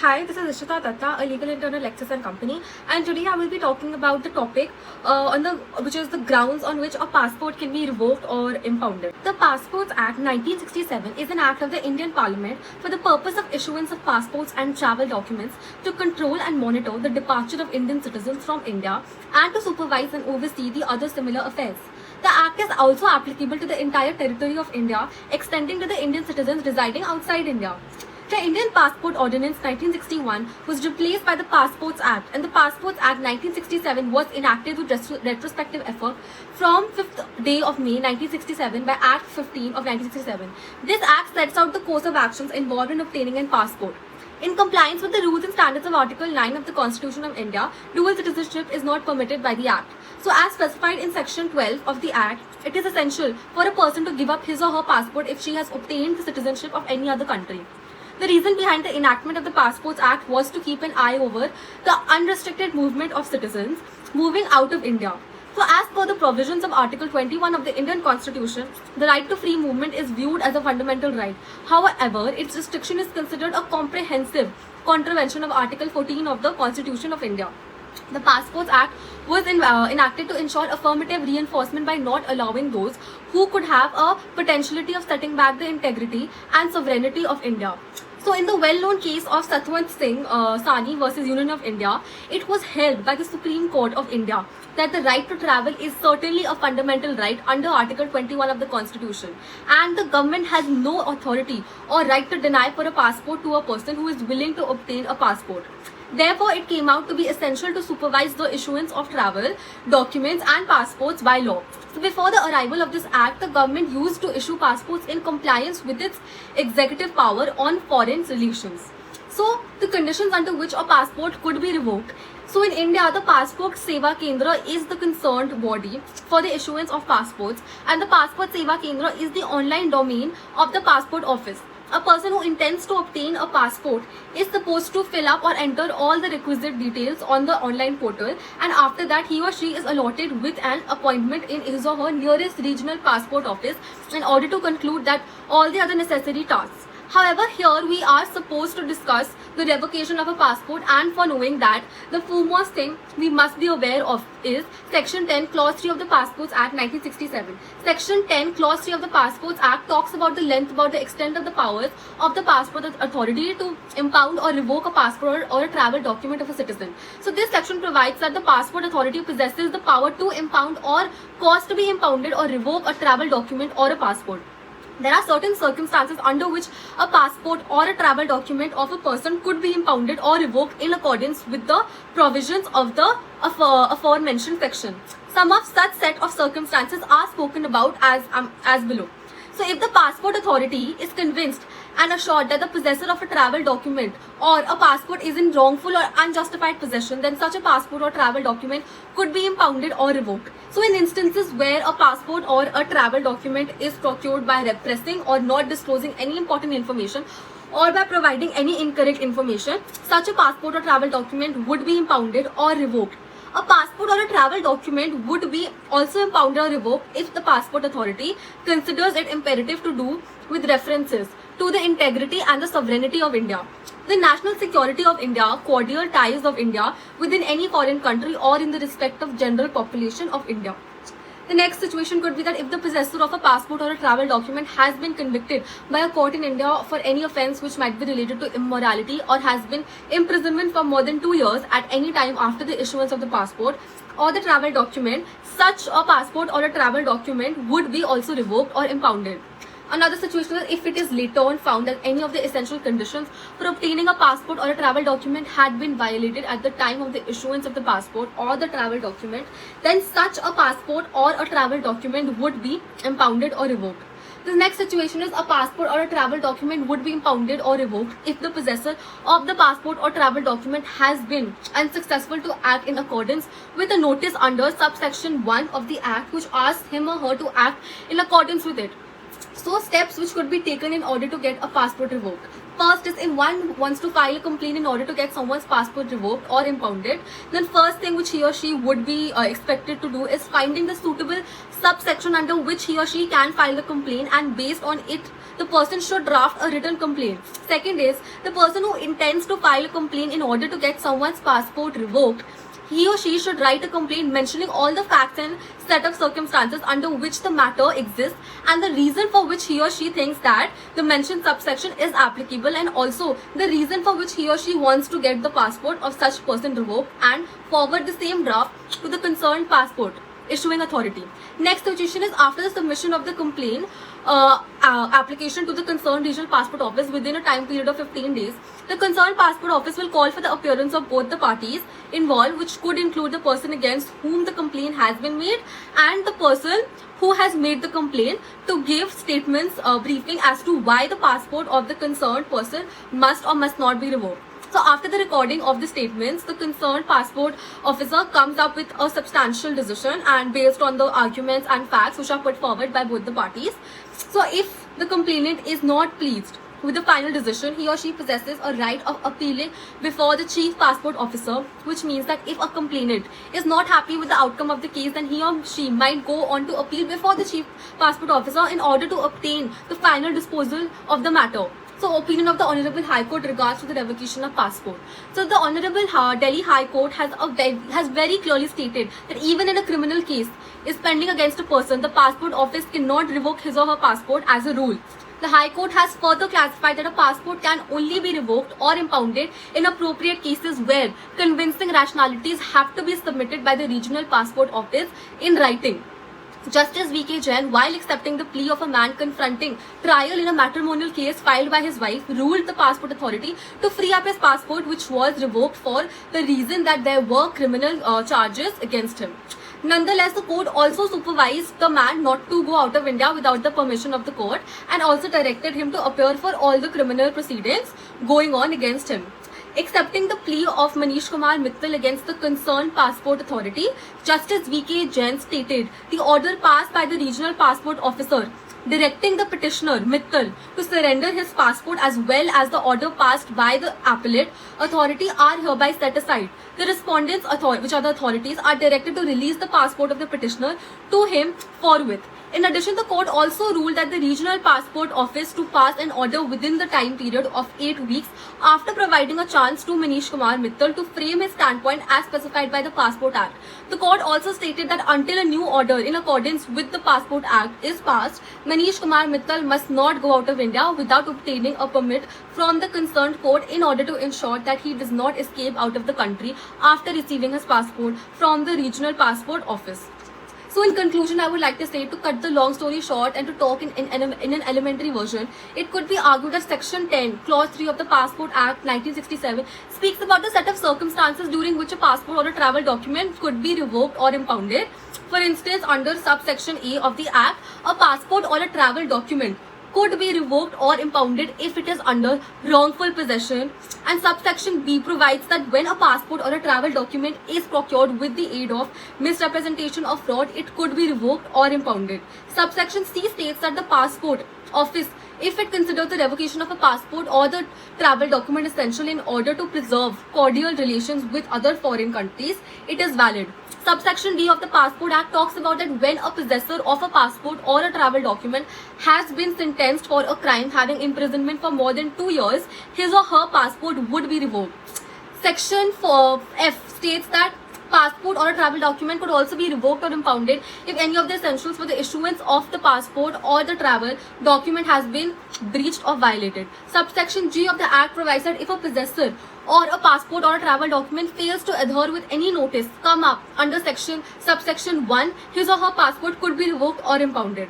Hi, this is Ishita Datta, a legal intern at Lexis & Company, and today I will be talking about the topic which is the grounds on which a passport can be revoked or impounded. The Passports Act 1967 is an act of the Indian Parliament for the purpose of issuance of passports and travel documents to control and monitor the departure of Indian citizens from India and to supervise and oversee the other similar affairs. The Act is also applicable to the entire territory of India, extending to the Indian citizens residing outside India. The Indian Passport Ordinance 1961 was replaced by the Passports Act, and the Passports Act 1967 was enacted with retrospective effect from 5th day of May 1967 by Act 15 of 1967. This Act sets out the course of actions involved in obtaining a passport. In compliance with the rules and standards of Article 9 of the Constitution of India, dual citizenship is not permitted by the Act. So, as specified in Section 12 of the Act, it is essential for a person to give up his or her passport if she has obtained the citizenship of any other country. The reason behind the enactment of the Passports Act was to keep an eye over the unrestricted movement of citizens moving out of India. So, as per the provisions of Article 21 of the Indian Constitution, the right to free movement is viewed as a fundamental right. However, its restriction is considered a comprehensive contravention of Article 14 of the Constitution of India. The Passports Act was enacted to ensure affirmative reinforcement by not allowing those who could have a potentiality of setting back the integrity and sovereignty of India. So, in the well-known case of Satwant Singh Sani versus Union of India, it was held by the Supreme Court of India that the right to travel is certainly a fundamental right under Article 21 of the Constitution, and the government has no authority or right to deny for a passport to a person who is willing to obtain a passport. Therefore, it came out to be essential to supervise the issuance of travel documents and passports by law. So, before the arrival of this act, the government used to issue passports in compliance with its executive power on foreign relations. So, the conditions under which a passport could be revoked. So, in India, the Passport Seva Kendra is the concerned body for the issuance of passports, and the Passport Seva Kendra is the online domain of the passport office. A person who intends to obtain a passport is supposed to fill up or enter all the requisite details on the online portal, and after that he or she is allotted with an appointment in his or her nearest regional passport office in order to conclude that all the other necessary tasks. However, here we are supposed to discuss the revocation of a passport, and for knowing that, the foremost thing we must be aware of is Section 10 Clause 3 of the Passports Act 1967. Section 10 Clause 3 of the Passports Act talks about the extent of the powers of the passport authority to impound or revoke a passport or a travel document of a citizen. So this section provides that the passport authority possesses the power to impound or cause to be impounded or revoke a travel document or a passport. There are certain circumstances under which a passport or a travel document of a person could be impounded or revoked in accordance with the provisions of the aforementioned section. Some of such set of circumstances are spoken about as below. So, if the passport authority is convinced and assured that the possessor of a travel document or a passport is in wrongful or unjustified possession, then such a passport or travel document could be impounded or revoked. So, in instances where a passport or a travel document is procured by repressing or not disclosing any important information, or by providing any incorrect information, such a passport or travel document would be impounded or revoked. A passport or a travel document would be also impounded or revoked if the passport authority considers it imperative to do with references to the integrity and the sovereignty of India, the national security of India, cordial ties of India within any foreign country, or in the respect of general population of India. The next situation could be that if the possessor of a passport or a travel document has been convicted by a court in India for any offence which might be related to immorality, or has been imprisonment for more than 2 years at any time after the issuance of the passport or the travel document, such a passport or a travel document would be also revoked or impounded. Another situation is if it is later on found that any of the essential conditions for obtaining a passport or a travel document had been violated at the time of the issuance of the passport or the travel document, then such a passport or a travel document would be impounded or revoked. The next situation is a passport or a travel document would be impounded or revoked if the possessor of the passport or travel document has been unsuccessful to act in accordance with a notice under subsection 1 of the Act, which asks him or her to act in accordance with it. So, steps which could be taken in order to get a passport revoked. First is, if one wants to file a complaint in order to get someone's passport revoked or impounded, then first thing which he or she would be expected to do is finding the suitable subsection under which he or she can file the complaint, and based on it the person should draft a written complaint. Second is the person who intends to file a complaint in order to get someone's passport revoked, he or she should write a complaint mentioning all the facts and set of circumstances under which the matter exists and the reason for which he or she thinks that the mentioned subsection is applicable, and also the reason for which he or she wants to get the passport of such person revoked, and forward the same draft to the concerned passport issuing authority. Next situation is after the submission of the complaint application to the concerned regional passport office within a time period of 15 days, the concerned passport office will call for the appearance of both the parties involved, which could include the person against whom the complaint has been made and the person who has made the complaint, to give statements briefing as to why the passport of the concerned person must or must not be revoked. So after the recording of the statements, the concerned passport officer comes up with a substantial decision and based on the arguments and facts which are put forward by both the parties. So if the complainant is not pleased with the final decision, he or she possesses a right of appealing before the chief passport officer, which means that if a complainant is not happy with the outcome of the case, then he or she might go on to appeal before the chief passport officer in order to obtain the final disposal of the matter. So, opinion of the Honorable High Court regards to the revocation of passport. So, the Honorable Delhi High Court has very clearly stated that even in a criminal case is pending against a person, the passport office cannot revoke his or her passport as a rule. The High Court has further classified that a passport can only be revoked or impounded in appropriate cases where convincing rationalities have to be submitted by the regional passport office in writing. Justice V.K. Jain, while accepting the plea of a man confronting trial in a matrimonial case filed by his wife, ruled the passport authority to free up his passport, which was revoked for the reason that there were criminal charges against him. Nonetheless, the court also supervised the man not to go out of India without the permission of the court and also directed him to appear for all the criminal proceedings going on against him. Accepting the plea of Manish Kumar Mittal against the concerned passport authority, Justice V.K. Jain stated the order passed by the regional passport officer directing the petitioner Mittal to surrender his passport as well as the order passed by the appellate authority are hereby set aside. The respondents, which are the authorities, are directed to release the passport of the petitioner to him forthwith. In addition, the court also ruled that the regional passport office to pass an order within the time period of 8 weeks after providing a chance to Manish Kumar Mittal to frame his standpoint as specified by the Passport Act. The court also stated that until a new order in accordance with the Passport Act is passed, Manish Kumar Mittal must not go out of India without obtaining a permit from the concerned court in order to ensure that he does not escape out of the country after receiving his passport from the regional passport office. So in conclusion, I would like to say, to cut the long story short and to talk in an elementary version, it could be argued that Section 10, Clause 3 of the Passport Act 1967 speaks about the set of circumstances during which a passport or a travel document could be revoked or impounded. For instance, under subsection A of the Act, a passport or a travel document could be revoked or impounded if it is under wrongful possession, and subsection B provides that when a passport or a travel document is procured with the aid of misrepresentation or fraud, it could be revoked or impounded. Subsection C states that the passport office, if it considers the revocation of a passport or the travel document essential in order to preserve cordial relations with other foreign countries, it is valid. Subsection D of the Passport Act talks about that when a possessor of a passport or a travel document has been sentenced for a crime having imprisonment for more than 2 years, his or her passport would be revoked. Section F states that passport or a travel document could also be revoked or impounded if any of the essentials for the issuance of the passport or the travel document has been breached or violated. Subsection G of the Act provides that if a possessor or a passport or a travel document fails to adhere with any notice come up under subsection 1, his or her passport could be revoked or impounded.